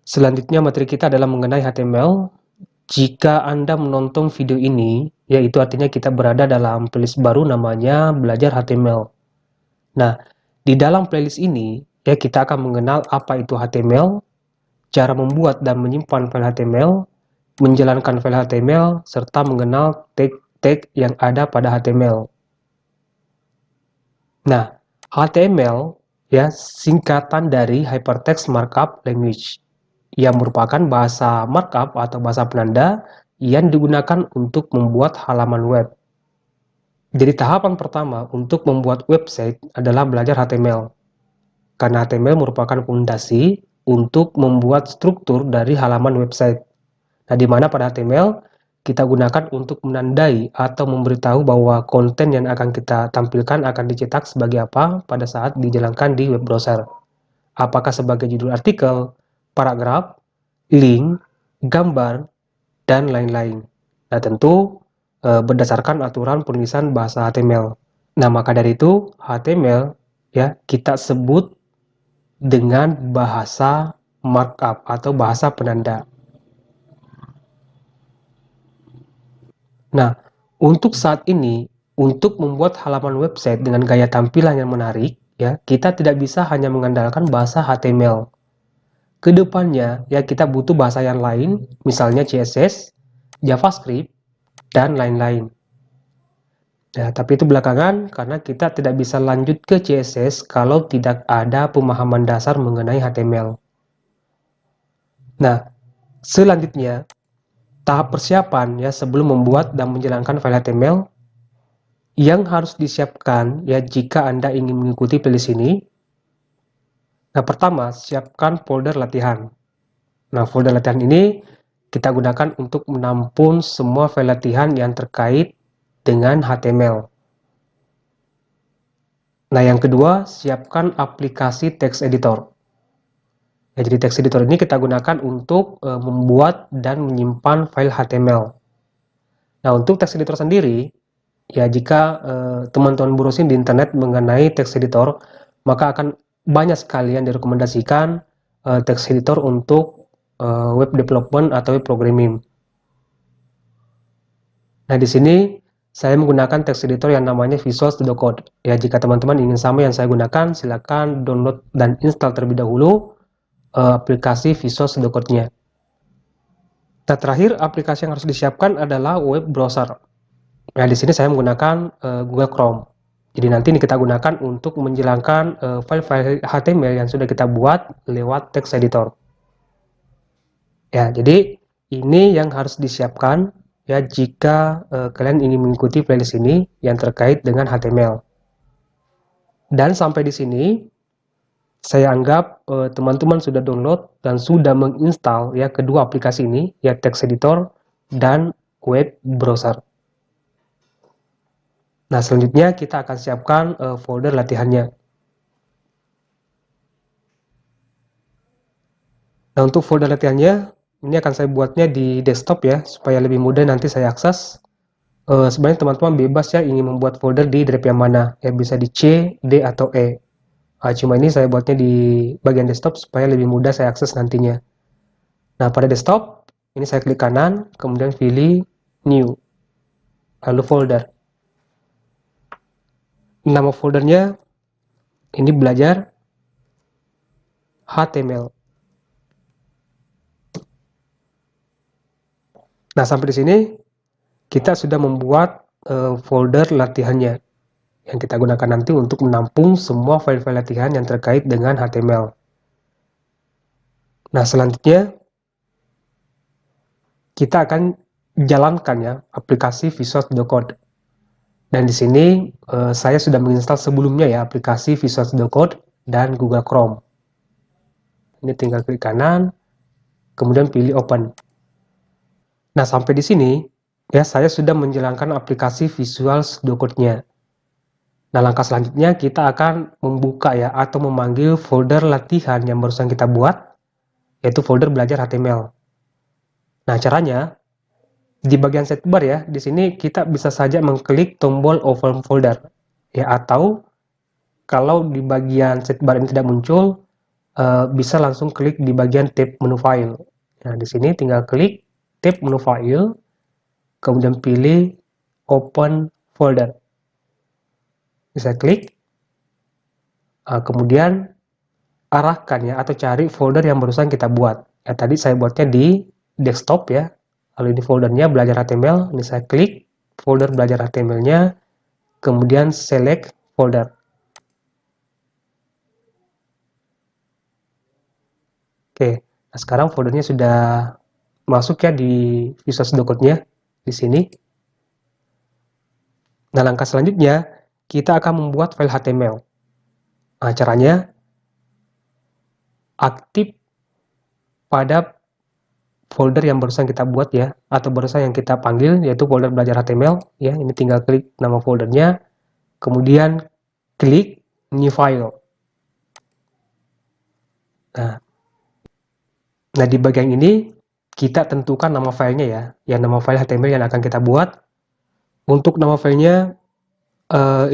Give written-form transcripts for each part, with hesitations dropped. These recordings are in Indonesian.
Selanjutnya materi kita adalah mengenai HTML. Jika Anda menonton video ini, yaitu artinya kita berada dalam playlist baru namanya Belajar HTML. Nah, di dalam playlist ini, ya kita akan mengenal apa itu HTML, cara membuat dan menyimpan file HTML, menjalankan file HTML, serta mengenal tag-tag yang ada pada HTML. Nah, HTML ya singkatan dari Hypertext Markup Language, yang merupakan bahasa markup atau bahasa penanda yang digunakan untuk membuat halaman web. Jadi tahapan pertama untuk membuat website adalah belajar HTML, karena HTML merupakan fondasi untuk membuat struktur dari halaman website. Nah, di mana pada HTML kita gunakan untuk menandai atau memberitahu bahwa konten yang akan kita tampilkan akan dicetak sebagai apa pada saat dijalankan di web browser. Apakah sebagai judul artikel, paragraf, link, gambar, dan lain-lain. Nah, tentu berdasarkan aturan penulisan bahasa HTML. Nah, maka dari itu HTML ya kita sebut dengan bahasa markup atau bahasa penanda. Nah, untuk saat ini, untuk membuat halaman website dengan gaya tampilan yang menarik, ya, kita tidak bisa hanya mengandalkan bahasa HTML. Kedepannya, ya kita butuh bahasa yang lain, misalnya CSS, JavaScript, dan lain-lain. Ya, tapi itu belakangan karena kita tidak bisa lanjut ke CSS kalau tidak ada pemahaman dasar mengenai HTML. Nah, selanjutnya, tahap persiapan ya sebelum membuat dan menjalankan file HTML yang harus disiapkan ya jika Anda ingin mengikuti playlist ini. Nah, pertama, siapkan folder latihan. Nah, folder latihan ini kita gunakan untuk menampung semua file latihan yang terkait dengan HTML. Nah, yang kedua, siapkan aplikasi text editor. Ya, jadi text editor ini kita gunakan untuk membuat dan menyimpan file HTML. Nah, untuk text editor sendiri, ya jika teman-teman browsing di internet mengenai text editor, maka akan banyak sekali yang direkomendasikan text editor untuk web development atau web programming. Nah, di sini saya menggunakan text editor yang namanya Visual Studio Code. Ya, jika teman-teman ingin sama yang saya gunakan, silakan download dan install terlebih dahulu aplikasi Visual Studio Code-nya. Nah, terakhir aplikasi yang harus disiapkan adalah web browser. Nah, di sini saya menggunakan Google Chrome. Jadi nanti ini kita gunakan untuk menjalankan file-file HTML yang sudah kita buat lewat text editor. Ya, jadi ini yang harus disiapkan ya jika kalian ingin mengikuti playlist ini yang terkait dengan HTML. Dan sampai di sini saya anggap teman-teman sudah download dan sudah menginstal ya kedua aplikasi ini, ya text editor dan web browser. Nah, selanjutnya kita akan siapkan folder latihannya. Nah, untuk folder latihannya, ini akan saya buatnya di desktop ya, supaya lebih mudah nanti saya akses. Sebenarnya teman-teman bebas ya ingin membuat folder di drive yang mana, ya bisa di C, D, atau E. Cuma ini saya buatnya di bagian desktop supaya lebih mudah saya akses nantinya. Nah, pada desktop, ini saya klik kanan, kemudian pilih New, lalu folder. Nama foldernya, ini belajar HTML. Nah, sampai di sini, kita sudah membuat folder latihannya yang kita gunakan nanti untuk menampung semua file-file latihan yang terkait dengan HTML. Nah, selanjutnya kita akan jalankan ya aplikasi Visual Studio Code. Dan di sini saya sudah menginstal sebelumnya ya aplikasi Visual Studio Code dan Google Chrome. Ini tinggal klik kanan, kemudian pilih Open. Nah, sampai di sini ya saya sudah menjalankan aplikasi Visual Studio Code-nya. Nah, langkah selanjutnya kita akan membuka ya atau memanggil folder latihan yang barusan kita buat, yaitu folder belajar HTML. Nah, caranya di bagian sidebar ya, di sini kita bisa saja mengklik tombol Open Folder ya, atau kalau di bagian sidebar ini tidak muncul, bisa langsung klik di bagian tab menu file. Nah, di sini tinggal klik tab menu file, kemudian pilih open folder. Bisa klik, kemudian arahkan ya atau cari folder yang barusan kita buat. Ya, tadi saya buatnya di desktop ya. Lalu ini foldernya belajar HTML. Ini saya klik folder belajar HTML-nya, kemudian select folder. Oke, nah sekarang foldernya sudah masuk ya di Visual Studio Code-nya di sini. Nah, langkah selanjutnya kita akan membuat file HTML. Nah, caranya aktif pada folder yang barusan kita buat ya, atau barusan yang kita panggil, yaitu folder belajar HTML ya. Ini tinggal klik nama foldernya, kemudian klik new file. Nah, di bagian ini kita tentukan nama filenya ya, nama file HTML yang akan kita buat. Untuk nama filenya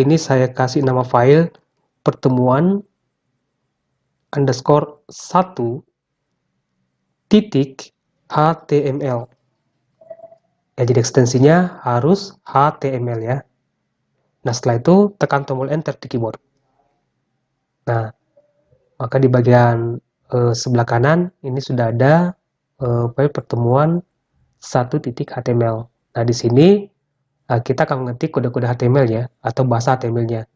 ini saya kasih nama file pertemuan underscore 1 titik HTML. Ya, jadi ekstensinya harus HTML ya. Nah, setelah itu tekan tombol enter di keyboard. Nah, maka di bagian sebelah kanan ini sudah ada file pertemuan 1.html. Nah, di sini kita akan mengetik kode-kode HTML ya, atau bahasa HTML-nya.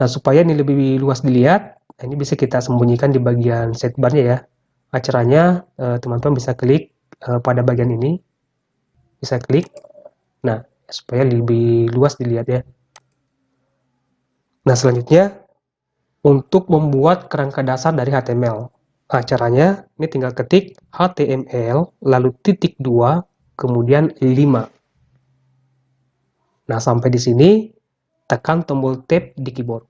Nah, supaya ini lebih luas dilihat, ini bisa kita sembunyikan di bagian sidebar-nya ya. Caranya teman-teman bisa klik pada bagian ini, bisa klik. Nah, supaya lebih luas dilihat ya. Nah, selanjutnya untuk membuat kerangka dasar dari HTML. Nah, caranya ini tinggal ketik HTML lalu titik 2 kemudian 5. Nah, sampai di sini tekan tombol tab di keyboard.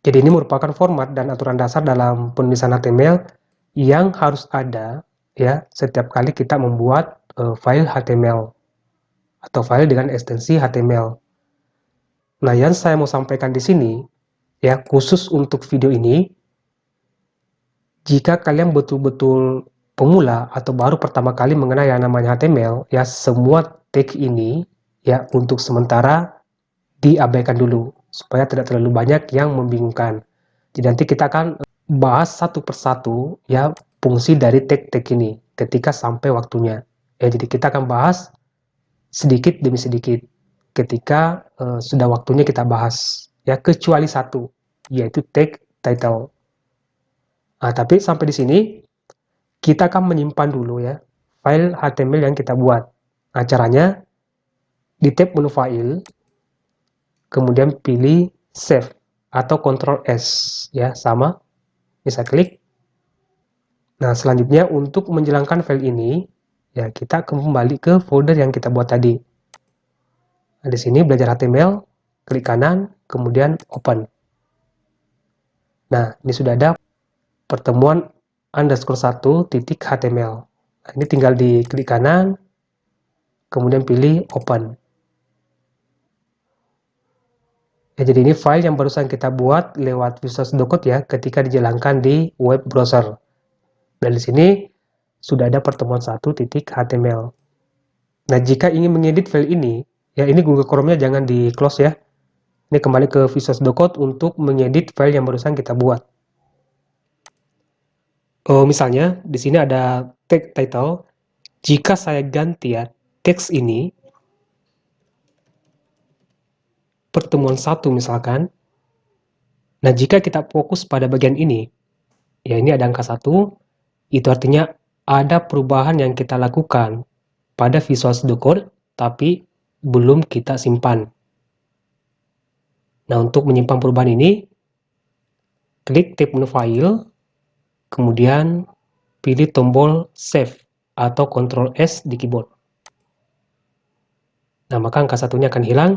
Jadi ini merupakan format dan aturan dasar dalam penulisan HTML yang harus ada ya setiap kali kita membuat file HTML atau file dengan ekstensi HTML. Nah, yang saya mau sampaikan di sini ya khusus untuk video ini, jika kalian betul-betul pemula atau baru pertama kali mengenal yang namanya HTML, ya semua tag ini ya untuk sementara diabaikan dulu supaya tidak terlalu banyak yang membingungkan. Jadi nanti kita akan bahas satu persatu ya fungsi dari tag-tag ini ketika sampai waktunya. Ya, jadi kita akan bahas sedikit demi sedikit ketika sudah waktunya kita bahas ya, kecuali satu yaitu tag title. Nah, tapi sampai di sini kita akan menyimpan dulu ya file HTML yang kita buat. Nah, caranya di tab menu file, kemudian pilih save atau Ctrl S ya, sama bisa klik. Nah, selanjutnya untuk menjalankan file ini ya kita kembali ke folder yang kita buat tadi. Nah, di sini belajar HTML, klik kanan, kemudian open. Nah, ini sudah ada pertemuan underscore 1 titik HTML. Nah, ini tinggal di klik kanan, kemudian pilih open. Ya, jadi ini file yang barusan kita buat lewat Visual Studio Code ya ketika dijalankan di web browser. Dan di sini sudah ada pertemuan 1.html. Nah, jika ingin mengedit file ini, ya ini Google Chrome-nya jangan di close ya. Ini kembali ke Visual Studio Code untuk mengedit file yang barusan kita buat. Misalnya di sini ada tag title. Jika saya ganti ya teks ini pertemuan 1 misalkan. Nah, jika kita fokus pada bagian ini, ya ini ada angka 1, itu artinya ada perubahan yang kita lakukan pada Visual Studio Code, tapi belum kita simpan. Nah, untuk menyimpan perubahan ini, klik tab menu file, kemudian pilih tombol save atau Ctrl S di keyboard. Nah, maka angka 1-nya akan hilang,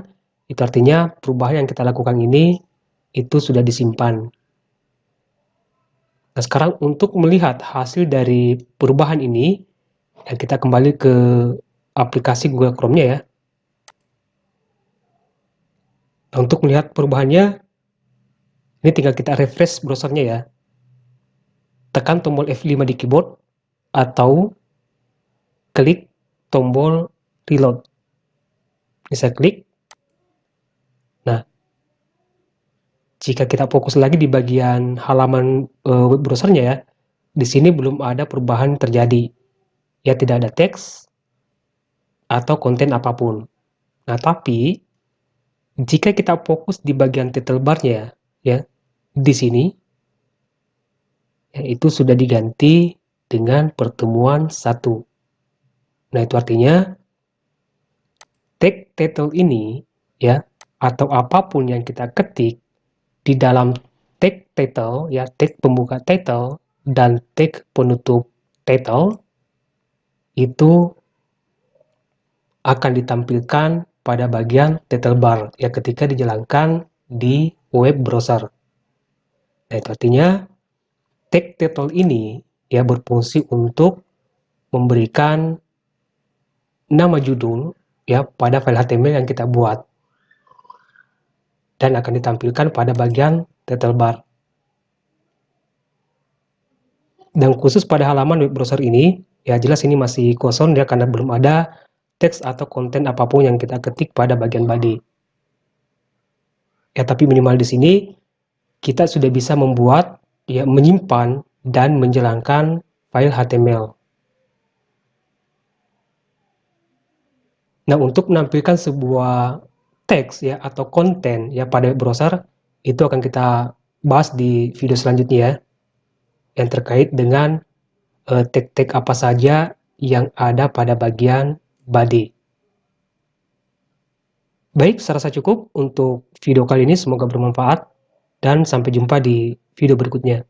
itu artinya perubahan yang kita lakukan ini itu sudah disimpan. Nah, sekarang untuk melihat hasil dari perubahan ini, ya kita kembali ke aplikasi Google Chrome-nya ya. Nah, untuk melihat perubahannya, ini tinggal kita refresh browsernya ya. tekan tombol F5 di keyboard atau klik tombol reload. Bisa klik. Nah, jika kita fokus lagi di bagian halaman web browsernya ya, di sini belum ada perubahan terjadi. Ya, tidak ada teks atau konten apapun. Nah, tapi jika kita fokus di bagian title bar-nya ya, di sini ya, itu sudah diganti dengan pertemuan 1. Nah, itu artinya tag title ini ya, atau apapun yang kita ketik di dalam tag title ya, tag pembuka title dan tag penutup title itu akan ditampilkan pada bagian title bar ya, ketika dijalankan di web browser. Nah, itu artinya tag title ini ya berfungsi untuk memberikan nama judul ya pada file HTML yang kita buat dan akan ditampilkan pada bagian title bar. Dan khusus pada halaman web browser ini ya jelas ini masih kosong ya, karena belum ada teks atau konten apapun yang kita ketik pada bagian body. Ya, tapi minimal di sini kita sudah bisa membuat ya, menyimpan dan menjalankan file HTML. Nah, untuk menampilkan sebuah teks ya atau konten ya pada web browser itu akan kita bahas di video selanjutnya ya, yang terkait dengan tag-tag apa saja yang ada pada bagian body. Baik, saya rasa cukup untuk video kali ini, semoga bermanfaat dan sampai jumpa di video berikutnya.